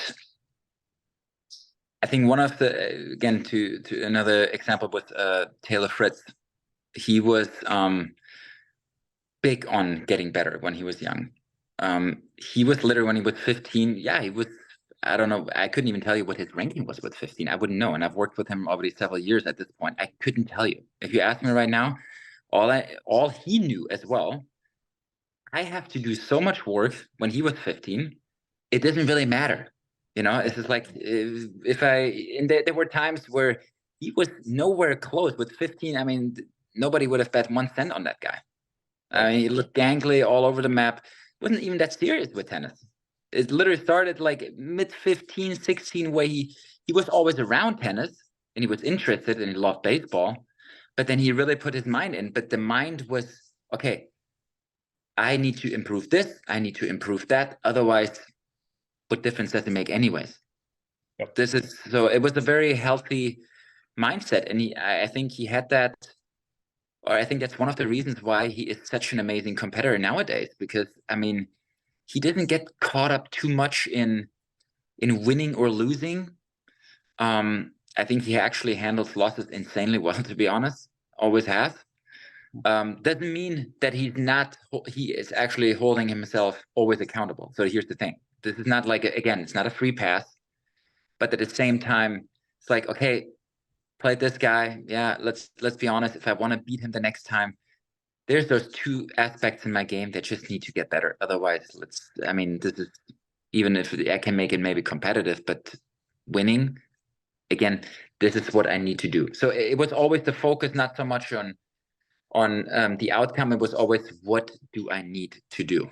I think one of the, again, to another example with Taylor Fritz, he was big on getting better when he was young. He was literally, when he was 15, yeah, he was, I don't know, I couldn't even tell you what his ranking was with 15. I wouldn't know. And I've worked with him already several years at this point. I couldn't tell you. If you ask me right now, all he knew as well, I have to do so much work when he was 15. It doesn't really matter. It's just like, if and there were times where he was nowhere close with 15. I mean, nobody would have bet 1 cent on that guy. I mean, he looked gangly all over the map. Wasn't even that serious with tennis. It literally started like mid 15, 16, where he was always around tennis and he was interested and he loved baseball. But then he really put his mind in. But the mind was, okay, I need to improve this. I need to improve that. Otherwise, what difference does it make anyways? Yep. So it was a very healthy mindset. And I think he had that, or I think that's one of the reasons why he is such an amazing competitor nowadays, because I mean, he didn't get caught up too much in winning or losing. I think he actually handles losses insanely well, to be honest. Always has. Doesn't mean that he is actually holding himself always accountable. So here's the thing. This is not like, again, it's not a free pass, but at the same time, it's like, okay, played this guy. Yeah, let's be honest. If I want to beat him the next time, there's those two aspects in my game that just need to get better. Otherwise, this is, even if I can make it maybe competitive, but winning, again, this is what I need to do. So it was always the focus, not so much on the outcome. It was always, what do I need to do?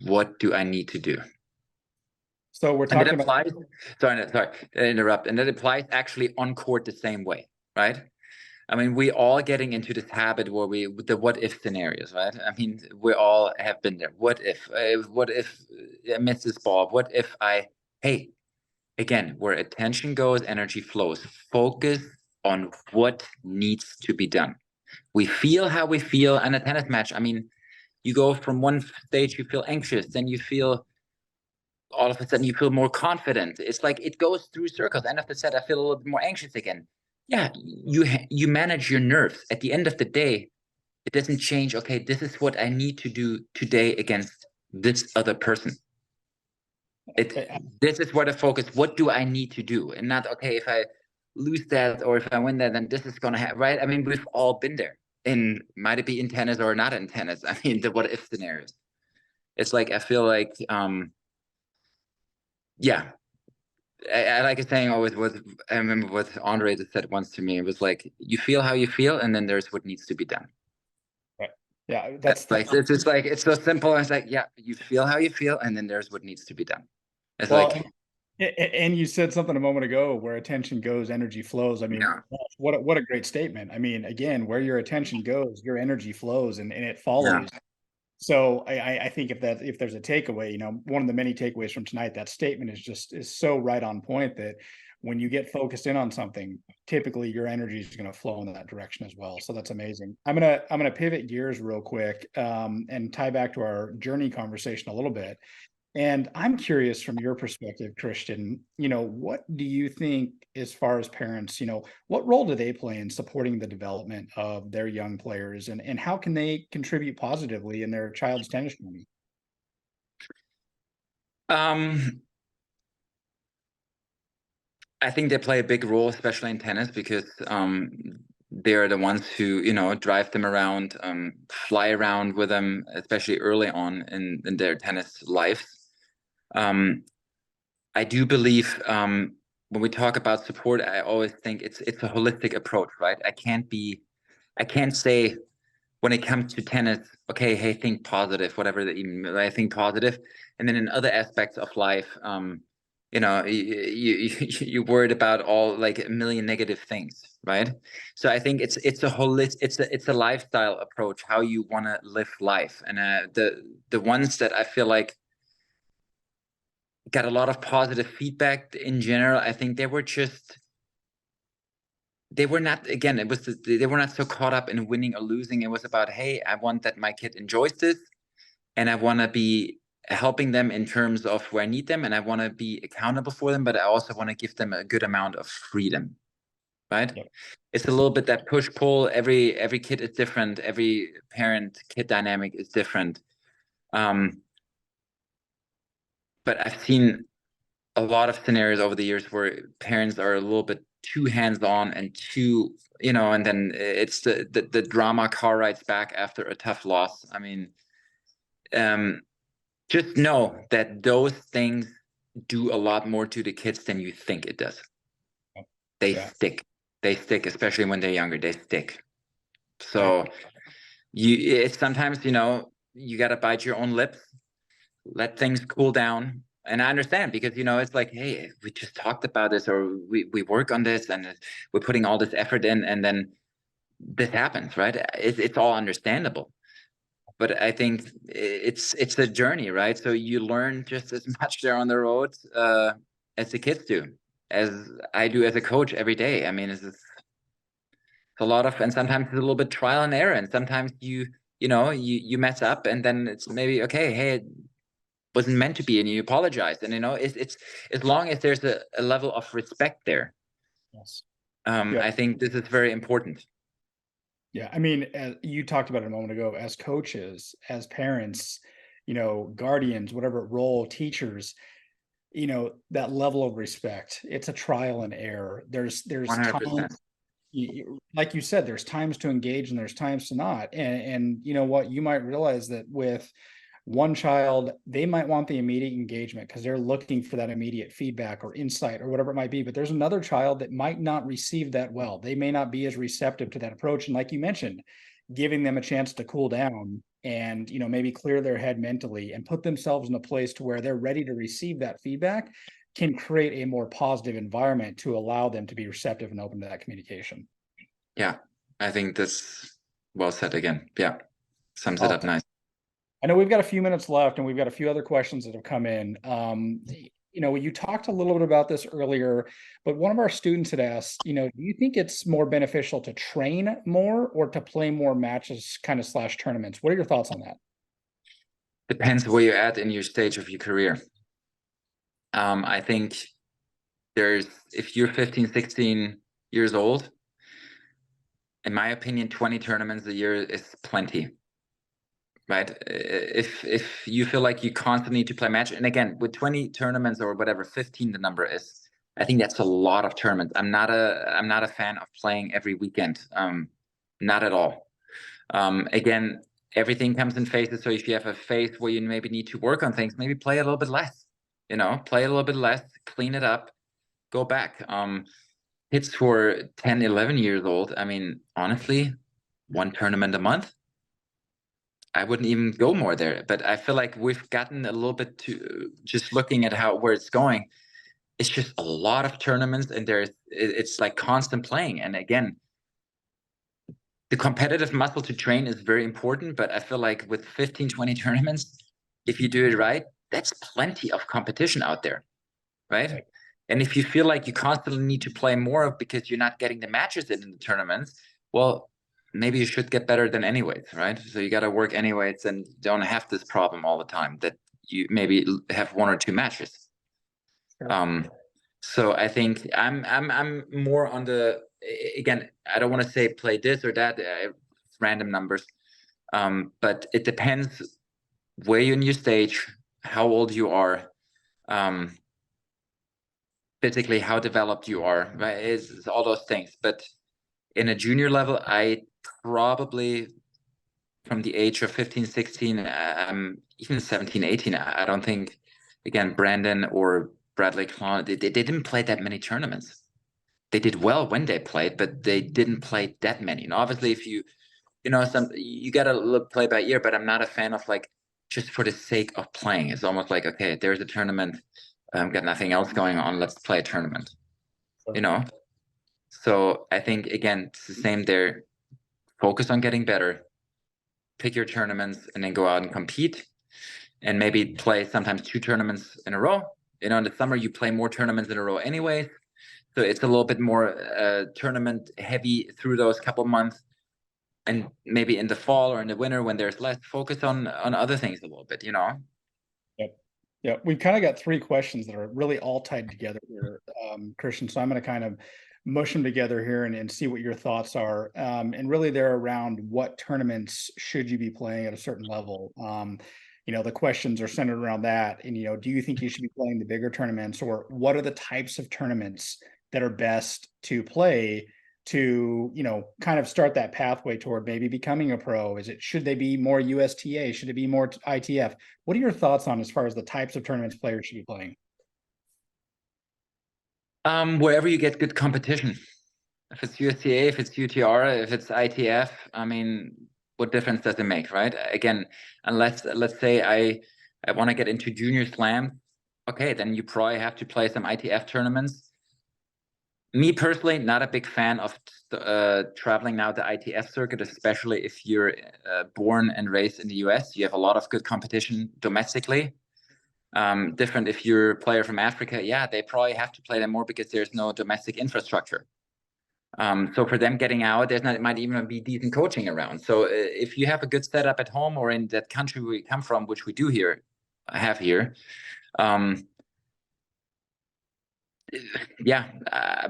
What do I need to do? So we're And it talking about, applies, sorry to interrupt, and that applies actually on court the same way, right? I mean, we all getting into this habit where with the what if scenarios, right? I mean, we all have been there. What if I miss this ball? What if hey, again, where attention goes, energy flows. Focus on what needs to be done. We feel how we feel in a tennis match. I mean, you go from one stage, you feel anxious, then you feel, all of a sudden you feel more confident. It's like it goes through circles. End of the set, I feel a little bit more anxious again. Yeah, you manage your nerves. At the end of the day, it doesn't change. Okay, this is what I need to do today against this other person. This is where the focus. What do I need to do? And not, okay, if I lose that or if I win that, then this is gonna happen, right? I mean, we've all been there. And might it be in tennis or not in tennis? I mean, the what if scenarios. It's like, I feel like, yeah, I like a saying always was, I remember what Andre just said once to me. It was like, you feel how you feel, and then there's what needs to be done. right. Yeah, That's like, it's just like, it's so simple. It's like, yeah, you feel how you feel, and then there's what needs to be done. It's well, like, and you said something a moment ago, where attention goes, energy flows. I mean, yeah, what a great statement. I mean, again, where your attention goes, your energy flows, and it yeah, follows. So I think if there's a takeaway, one of the many takeaways from tonight, that statement is so right on point, that when you get focused in on something, typically your energy is going to flow in that direction as well. So that's amazing. I'm gonna pivot gears real quick, and tie back to our journey conversation a little bit. And I'm curious, from your perspective, Christian, what do you think, as far as parents, what role do they play in supporting the development of their young players, and how can they contribute positively in their child's tennis journey? um, I think they play a big role, especially in tennis, because they're the ones who, drive them around, fly around with them, especially early on in their tennis lives. Um, I do believe, when we talk about support, I always think it's a holistic approach, right? I can't say, when it comes to tennis, okay, hey, think positive, whatever that even, I think positive, and then in other aspects of life, you're worried about all, like, a million negative things, right? So I think it's a holistic, it's a lifestyle approach, how you want to live life, and the ones that I feel like got a lot of positive feedback in general, I think they were not, again, they were not so caught up in winning or losing. It was about, hey, I want that my kid enjoys this, and I want to be helping them in terms of where I need them, and I want to be accountable for them, but I also want to give them a good amount of freedom, right? Yep. It's a little bit that push pull. Every kid is different. Every parent kid dynamic is different. But I've seen a lot of scenarios over the years where parents are a little bit too hands-on and too, and then it's the drama car rides back after a tough loss. I mean, just know that those things do a lot more to the kids than you think it does. They Yeah. stick. They stick, especially when they're younger. They stick. I So it's sometimes, you got to bite your own lips, let things cool down. And I understand because, it's like, hey, we just talked about this, or we work on this, and we're putting all this effort in, and then this happens, right? It's all understandable. But I think it's a journey, right? So you learn just as much there on the road as the kids do, as I do as a coach every day. I mean, it's a lot of, and sometimes it's a little bit trial and error, and sometimes you mess up, and then it's maybe okay, hey, it wasn't meant to be, and you apologize, and it's as long as there's a level of respect there. yes. Yeah. I think this is very important. Yeah, I mean, you talked about it a moment ago, as coaches, as parents, guardians, whatever role, teachers, that level of respect, it's a trial and error. There's time, 100%. like you said, there's times to engage and there's times to not. And you know what, you might realize that with one child, they might want the immediate engagement because they're looking for that immediate feedback or insight or whatever it might be. But there's another child that might not receive that well. They may not be as receptive to that approach. And like you mentioned, giving them a chance to cool down and maybe clear their head mentally and put themselves in a place to where they're ready to receive that feedback can create a more positive environment to allow them to be receptive and open to that communication. Yeah, I think that's well said again. Yeah, sums it up Awesome. nice. I know we've got a few minutes left and we've got a few other questions that have come in. You talked a little bit about this earlier, but one of our students had asked, do you think it's more beneficial to train more or to play more matches kind of / tournaments? What are your thoughts on that? Depends where you're at in your stage of your career. I think if you're 15, 16 years old, in my opinion, 20 tournaments a year is plenty, right? If you feel like you constantly need to play match, and again, with 20 tournaments or whatever, 15 the number is, I think that's a lot of tournaments. I'm not a fan of playing every weekend. Not at all. Again, everything comes in phases. So if you have a phase where you maybe need to work on things, maybe play a little bit less. Play a little bit less, clean it up, go back. Kids who are 10, 11 years old, I mean, honestly, one tournament a month, I wouldn't even go more there. But I feel like we've gotten a little bit to just looking at where it's going. It's just a lot of tournaments, and it's like constant playing. And again, the competitive muscle to train is very important, but I feel like with 15, 20 tournaments, if you do it right, that's plenty of competition out there, right? And if you feel like you constantly need to play more because you're not getting the matches in the tournaments, well, maybe you should get better than anyways, right? So you got to work anyways and don't have this problem all the time that you maybe have one or two matches. Sure. So I think I'm more on the, again, I don't want to say play this or that, random numbers, but it depends where you're in your stage, how old you are, physically how developed you are, right? It's all those things. But in a junior level, I probably from the age of 15, 16, even 17, 18, I don't think, again, Brandon or Bradley Clown, they didn't play that many tournaments. They did well when they played, but they didn't play that many. And obviously, if you gotta look play by ear. But I'm not a fan of like just for the sake of playing. It's almost like, okay, there's a tournament, got nothing else going on. Let's play a tournament. You Sure. know. So I think again, it's the same there. Focus on getting better. Pick your tournaments, and then go out and compete. And maybe play sometimes 2 tournaments in a row. In the summer you play more tournaments in a row anyway. So it's a little bit more tournament heavy through those couple months. And maybe in the fall or in the winter when there's less, focus on other things a little bit. Yeah, we've kind of got three questions that are really all tied together here, Christian. So I'm going to kind of mush them together here and see what your thoughts are. And really, they're around what tournaments should you be playing at a certain level. The questions are centered around that. And do you think you should be playing the bigger tournaments, or what are the types of tournaments that are best to play to kind of start that pathway toward maybe becoming a pro? Should they be more USTA? Should it be more ITF? What are your thoughts on as far as the types of tournaments players should be playing? Wherever you get good competition. If it's USTA, if it's UTR, if it's ITF, I mean, what difference does it make, right? Again, unless, let's say I want to get into junior slam, okay, then you probably have to play some ITF tournaments. Me personally, not a big fan of traveling now the ITF circuit, especially if you're born and raised in the US. You have a lot of good competition domestically. Different if you're a player from Africa, yeah, they probably have to play them more because there's no domestic infrastructure. So for them getting out, it might even be decent coaching around. So if you have a good setup at home or in that country we come from, which we do have here, yeah,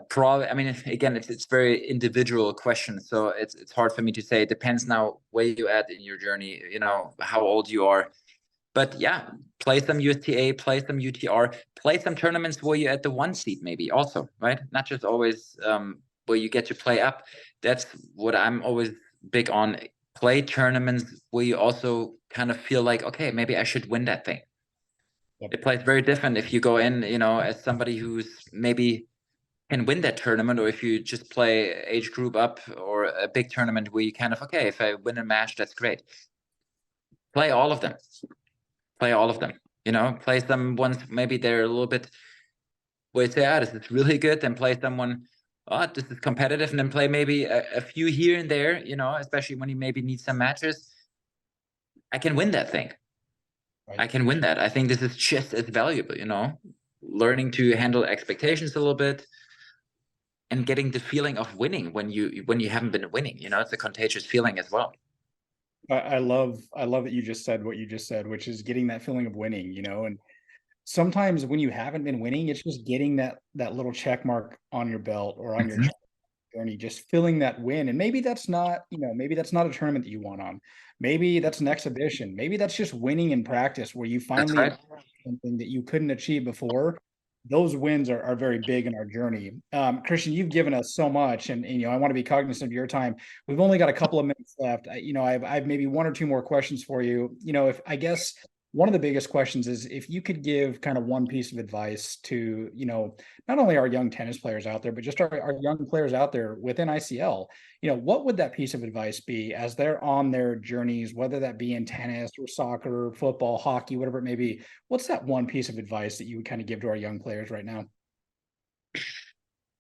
probably. I mean, again, it's very individual question, so it's hard for me to say. It depends now where you at in your journey, how old you are. But yeah, play some USTA, play some UTR, play some tournaments where you're at the one seat, maybe also, right? Not just always where you get to play up. That's what I'm always big on. Play tournaments where you also kind of feel like, okay, maybe I should win that thing. It plays very different if you go in, as somebody who's maybe can win that tournament, or if you just play age group up or a big tournament where you kind of, okay, if I win a match, that's great. Play all of them. Play all of them. Play some ones maybe they're a little bit where you say, this is really good, then play someone, this is competitive, and then play maybe a few here and there, especially when you maybe need some matches. I can win that thing. Right. I can win that. I think this is just as valuable, learning to handle expectations a little bit and getting the feeling of winning when you haven't been winning. It's a contagious feeling as well. I love that you just said what you just said, which is getting that feeling of winning, and sometimes when you haven't been winning, it's just getting that little check mark on your belt or on your journey, just feeling that win. And maybe that's not, maybe that's not a tournament that you want on. Maybe that's an exhibition. Maybe that's just winning in practice where you That's finally right. achieve something that you couldn't achieve before. Those wins are very big in our journey. Christian, you've given us so much, and I want to be cognizant of your time. We've only got a couple of minutes left. I've maybe one or two more questions for you. If I guess one of the biggest questions is if you could give kind of one piece of advice to, not only our young tennis players out there, but just our young players out there within ICL, what would that piece of advice be as they're on their journeys, whether that be in tennis or soccer, football, hockey, whatever it may be? What's that one piece of advice that you would kind of give to our young players right now?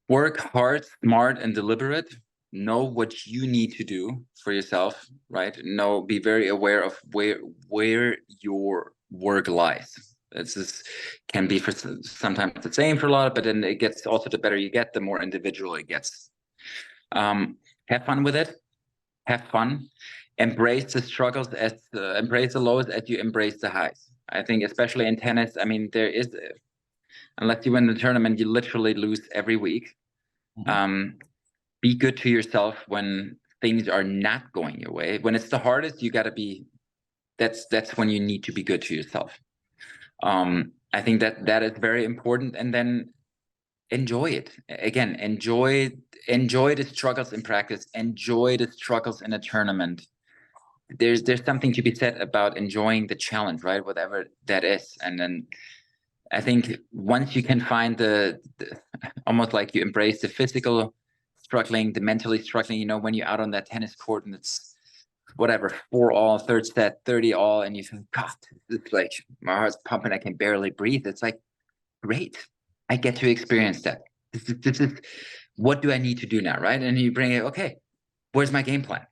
Work hard, smart, and deliberate. Know what you need to do for yourself, right? Be very aware of where your work lies. This can be for sometimes the same for a lot, but then it gets also the better you get, the more individual it gets. Have fun with it. Have fun. Embrace the struggles embrace the lows as you embrace the highs. I think especially in tennis, I mean, there is, unless you win the tournament, you literally lose every week. Be good to yourself when things are not going your way. When it's the hardest, you got to be. That's when you need to be good to yourself. I think that is very important, and then enjoy it. Again, enjoy the struggles in practice. Enjoy the struggles in a tournament. There's something to be said about enjoying the challenge, right? Whatever that is, and then I think once you can find the almost like you embrace the physical struggling, the mentally struggling, when you're out on that tennis court and it's whatever, 4-all, third set, 30-all, and you think, God, it's like my heart's pumping, I can barely breathe. It's like, great. I get to experience that. This is what do I need to do now, right? And you bring it, okay, where's my game plan?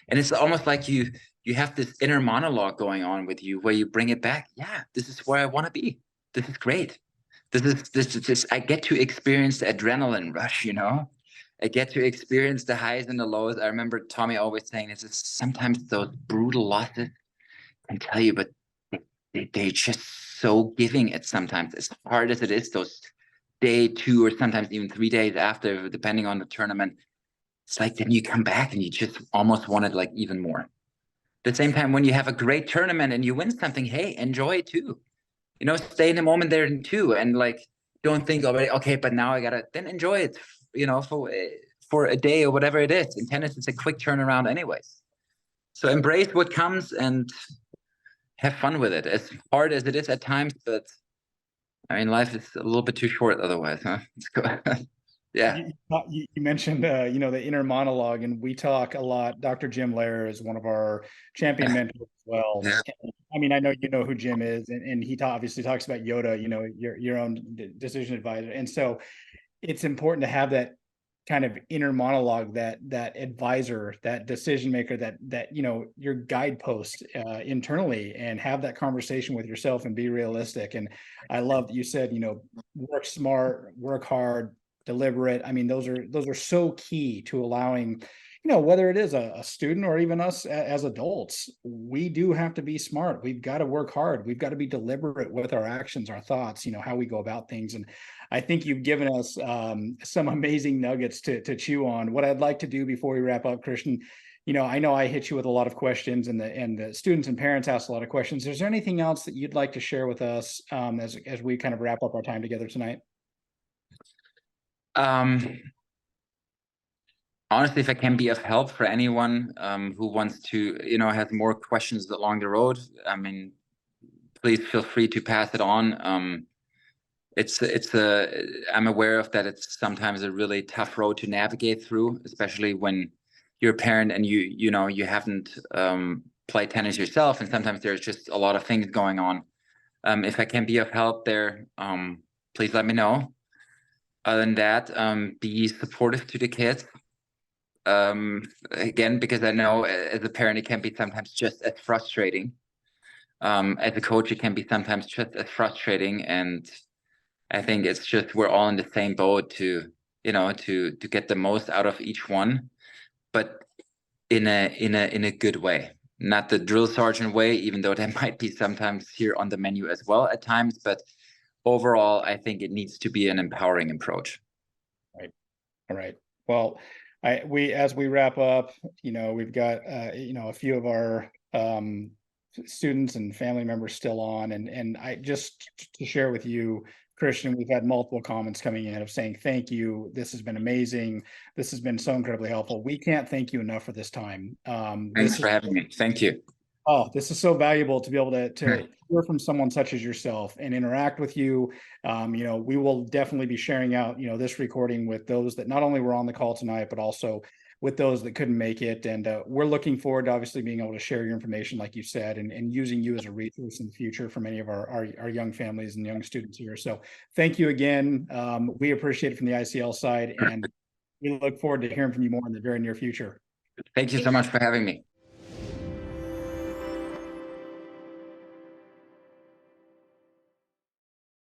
And it's almost like you have this inner monologue going on with you where you bring it back. Yeah, this is where I want to be. This is great. This I get to experience the adrenaline rush, I get to experience the highs and the lows. I remember Tommy always saying this is sometimes those brutal losses can tell you, but they're just so giving it sometimes, as hard as it is, those day 2 or sometimes even 3 days after, depending on the tournament. It's like then you come back and you just almost want it like even more. At the same time, when you have a great tournament and you win something, hey, enjoy it too. Stay in the moment there too, and like don't think already, okay, but now I gotta then enjoy it, for a day or whatever it is. In tennis, it's a quick turnaround anyways. So embrace what comes and have fun with it, as hard as it is at times, but I mean, life is a little bit too short otherwise, huh? Let's go. Yeah. You mentioned, the inner monologue, and we talk a lot. Dr. Jim Lehrer is one of our champion mentors as well. Yeah. And, I mean, I know you know who Jim is, and he obviously talks about Yoda, your own decision advisor. And so it's important to have that kind of inner monologue, that advisor, that decision maker, that your guidepost internally, and have that conversation with yourself and be realistic. And I love that you said, work smart, work hard, deliberate. I mean, those are so key to allowing, whether it is a student or even us as adults, we do have to be smart. We've got to work hard. We've got to be deliberate with our actions, our thoughts, how we go about things. And I think you've given us some amazing nuggets to chew on. What I'd like to do before we wrap up, Christian, I know I hit you with a lot of questions, and the students and parents asked a lot of questions. Is there anything else that you'd like to share with us as we kind of wrap up our time together tonight? Honestly, if I can be of help for anyone who wants to, have more questions along the road, I mean, please feel free to pass it on. I'm aware of that. It's sometimes a really tough road to navigate through, especially when you're a parent and you haven't played tennis yourself, and sometimes there's just a lot of things going on. If I can be of help there, please let me know. Other than that, be supportive to the kids. Again, because I know as a parent, it can be sometimes just as frustrating. As a coach, it can be sometimes just as frustrating. And I think it's just, we're all in the same boat to get the most out of each one, but in a good way, not the drill sergeant way, even though that might be sometimes here on the menu as well at times. But overall, I think it needs to be an empowering approach. Right. All right. Well, as we wrap up, we've got a few of our students and family members still on, and I just to share with you, Christian, we've had multiple comments coming in of saying thank you. This has been amazing. This has been so incredibly helpful. We can't thank you enough for this time. Thanks for having me. Thank you. Oh, this is so valuable to be able to hear from someone such as yourself and interact with you. We will definitely be sharing out, this recording with those that not only were on the call tonight, but also with those that couldn't make it. And we're looking forward to obviously being able to share your information, like you said, and using you as a resource in the future for many of our young families and young students here. So thank you again. We appreciate it from the ICL side, and we look forward to hearing from you more in the very near future. Thank you so much for having me.